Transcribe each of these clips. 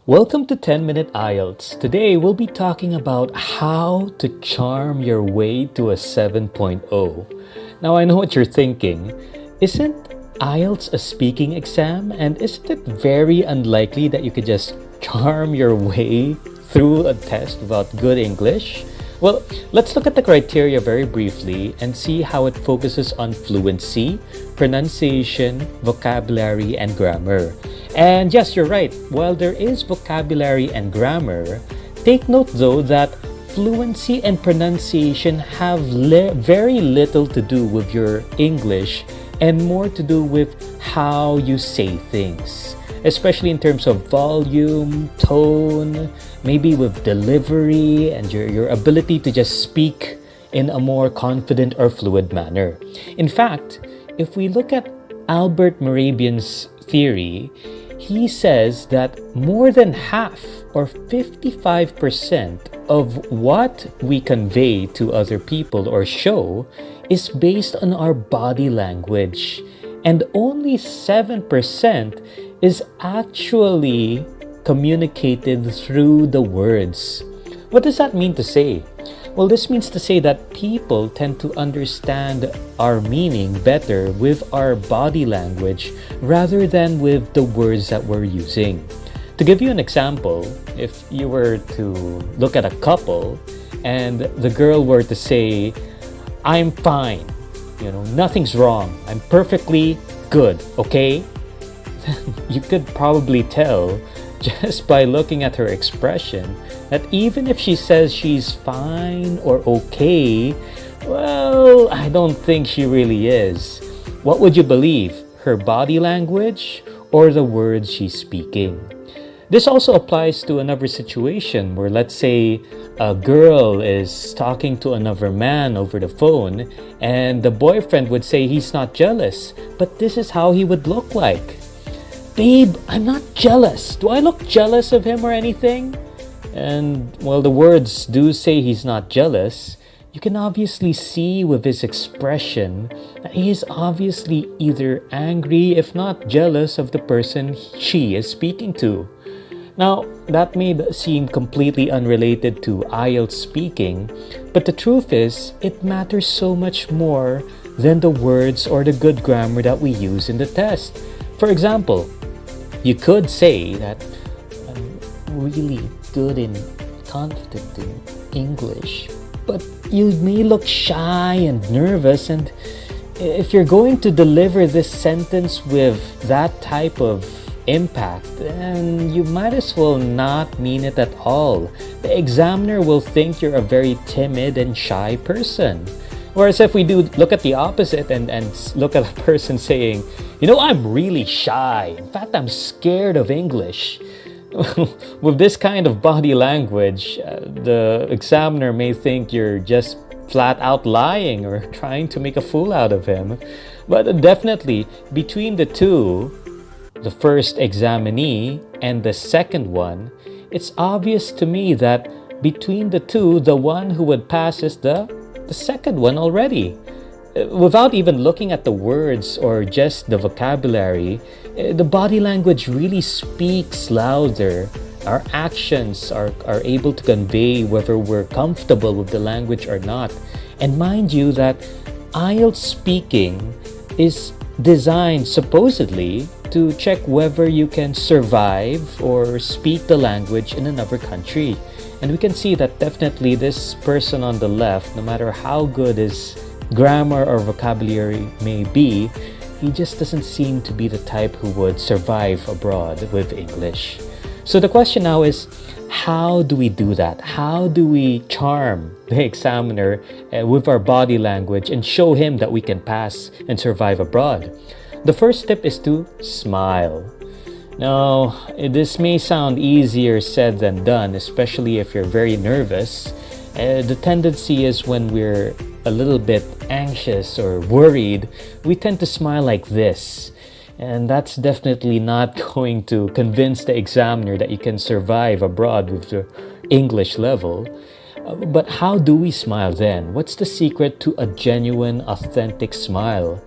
Welcome to 10-Minute IELTS. Today we'll be talking about how to charm your way to a 7.0. Now I know what you're thinking. Isn't IELTS a speaking exam? And isn't it very unlikely that you could just charm your way through a test without good English? Well, let's look at the criteria very briefly and see how it focuses on fluency, pronunciation, vocabulary, and grammar. And yes, you're right. While there is vocabulary and grammar, take note though that fluency and pronunciation have very little to do with your English and more to do with how you say things, especially in terms of volume, tone, maybe with delivery and your ability to just speak in a more confident or fluid manner. In fact, if we look at Albert Morabian's theory, he says that more than half or 55% of what we convey to other people or show is based on our body language, and only 7% is actually communicated through the words. What does that mean to say? Well, this means to say that people tend to understand our meaning better with our body language rather than with the words that we're using. To give you an example, if you were to look at a couple and the girl were to say, "I'm fine, nothing's wrong, I'm perfectly good, okay?" You could probably tell just by looking at her expression that even if she says she's fine or okay, well, I don't think she really is. What would you believe? Her body language or the words she's speaking? This also applies to another situation where, let's say, a girl is talking to another man over the phone and the boyfriend would say he's not jealous, but this is how he would look like. "Babe, I'm not jealous. Do I look jealous of him or anything?" And while the words do say he's not jealous, you can obviously see with his expression that he is obviously either angry, if not jealous, of the person she is speaking to. Now, that may seem completely unrelated to IELTS speaking, but the truth is, it matters so much more than the words or the good grammar that we use in the test. For example, you could say that I'm really good and confident in English, but you may look shy and nervous, and if you're going to deliver this sentence with that type of impact, then you might as well not mean it at all. The examiner will think you're a very timid and shy person. Whereas if we do look at the opposite and look at a person saying, "I'm really shy. In fact, I'm scared of English." With this kind of body language, the examiner may think you're just flat out lying or trying to make a fool out of him. But definitely, between the two, the first examinee and the second one, it's obvious to me that between the two, the one who would pass is the second one already. Without even looking at the words or just the vocabulary, the body language really speaks louder. Our actions are able to convey whether we're comfortable with the language or not. And mind you that IELTS speaking is designed supposedly to check whether you can survive or speak the language in another country. And we can see that definitely this person on the left, no matter how good his grammar or vocabulary may be, he just doesn't seem to be the type who would survive abroad with English. So the question now is, how do we do that? How do we charm the examiner with our body language and show him that we can pass and survive abroad? The first step is to smile. Now, this may sound easier said than done, especially if you're very nervous. The tendency is when we're a little bit anxious or worried, we tend to smile like this. And that's definitely not going to convince the examiner that you can survive abroad with the English level. But how do we smile then? What's the secret to a genuine, authentic smile?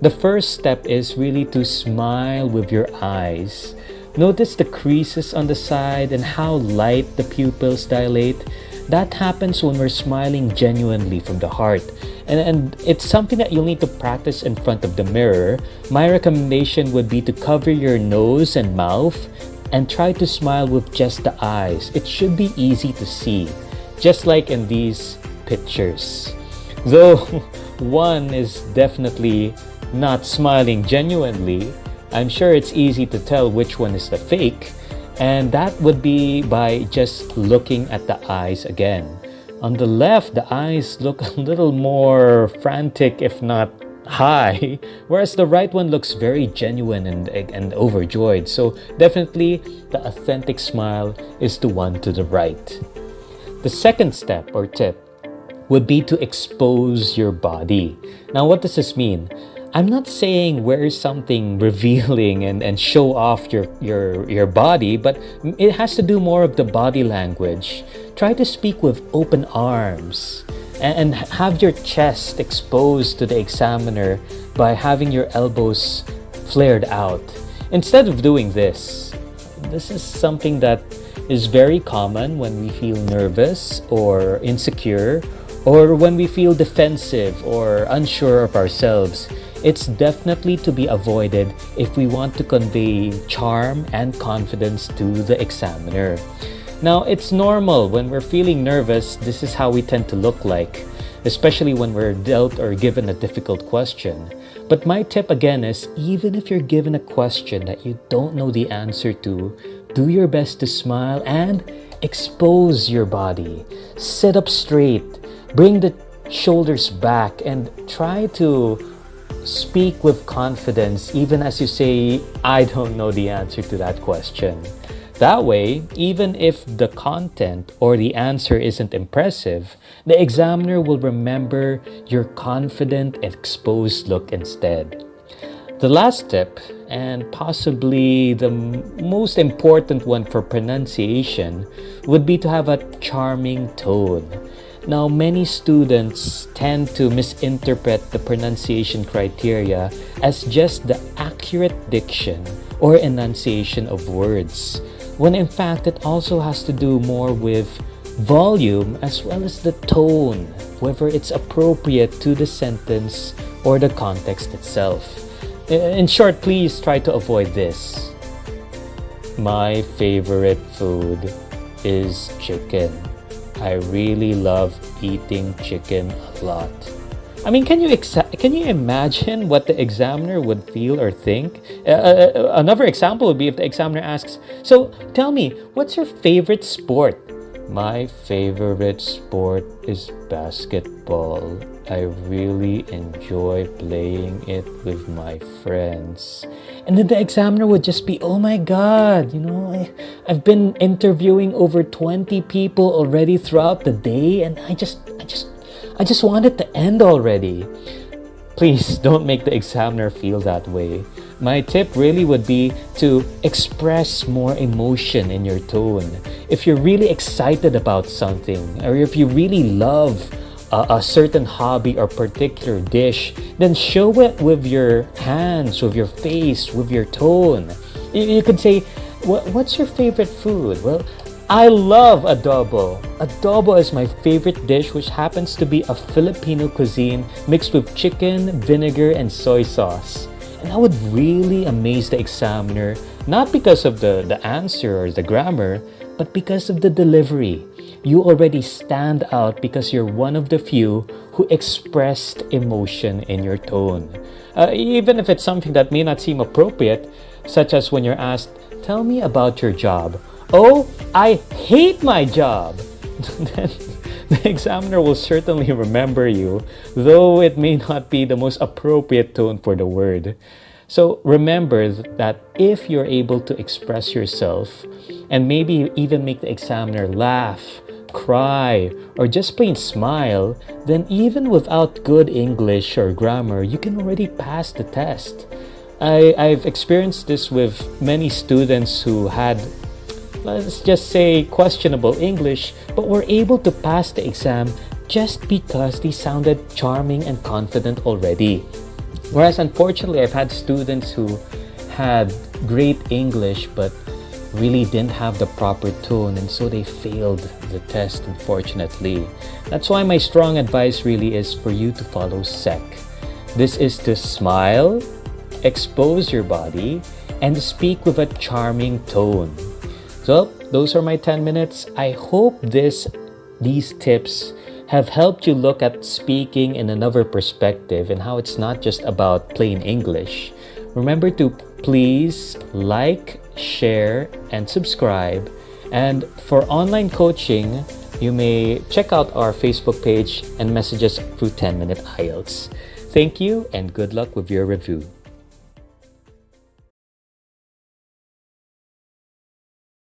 The first step is really to smile with your eyes. Notice the creases on the side and how light the pupils dilate. That happens when we're smiling genuinely from the heart. And it's something that you'll need to practice in front of the mirror. My recommendation would be to cover your nose and mouth and try to smile with just the eyes. It should be easy to see, just like in these pictures. Though one is definitely not smiling genuinely, I'm sure it's easy to tell which one is the fake, and that would be by just looking at the eyes again. On the left, the eyes look a little more frantic, if not high, whereas the right one looks very genuine and overjoyed. So definitely the authentic smile is the one to the right. The second step or tip would be to expose your body. Now, what does this mean? I'm not saying wear something revealing and show off your body, but it has to do more of the body language. Try to speak with open arms and have your chest exposed to the examiner by having your elbows flared out. Instead of doing this is something that is very common when we feel nervous or insecure, or when we feel defensive or unsure of ourselves. It's definitely to be avoided if we want to convey charm and confidence to the examiner. Now, it's normal when we're feeling nervous, this is how we tend to look like, especially when we're dealt or given a difficult question. But my tip again is, even if you're given a question that you don't know the answer to, do your best to smile and expose your body. Sit up straight, bring the shoulders back, and try to speak with confidence even as you say, I don't know the answer to that question. That way, even if the content or the answer isn't impressive, the examiner will remember your confident, exposed look instead. The last tip, and possibly the most important one for pronunciation, would be to have a charming tone. Now, many students tend to misinterpret the pronunciation criteria as just the accurate diction or enunciation of words, when in fact it also has to do more with volume as well as the tone, whether it's appropriate to the sentence or the context itself. In short, please try to avoid this. My favorite food is chicken. I really love eating chicken a lot. I mean, can you imagine what the examiner would feel or think? Another example would be if the examiner asks, so tell me, what's your favorite sport? My favorite sport is basketball. I really enjoy playing it with my friends. And then the examiner would just be, oh my God, I've been interviewing over 20 people already throughout the day, and I just want it to end already. Please don't make the examiner feel that way. My tip really would be to express more emotion in your tone. If you're really excited about something, or if you really love a certain hobby or particular dish, then show it with your hands, with your face, with your tone. You could say, what's your favorite food? Well, I love adobo. Adobo is my favorite dish, which happens to be a Filipino cuisine mixed with chicken, vinegar, and soy sauce. And that would really amaze the examiner, not because of the answer or the grammar, but because of the delivery. You already stand out because you're one of the few who expressed emotion in your tone. Even if it's something that may not seem appropriate, such as when you're asked, tell me about your job. Oh, I hate my job. Then the examiner will certainly remember you, though it may not be the most appropriate tone for the word. So remember that if you're able to express yourself and maybe even make the examiner laugh, cry, or just plain smile, then even without good English or grammar, you can already pass the test. I've experienced this with many students who had, let's just say, questionable English, but were able to pass the exam just because they sounded charming and confident already. Whereas unfortunately, I've had students who had great English but really didn't have the proper tone, and so they failed the test, unfortunately. That's why my strong advice really is for you to follow SEC. This is to smile, expose your body, and speak with a charming tone. So, those are my 10 minutes. I hope these tips have helped you look at speaking in another perspective and how it's not just about plain English. Remember to please like, share, and subscribe. And for online coaching, you may check out our Facebook page and message us through 10 Minute IELTS. Thank you and good luck with your review.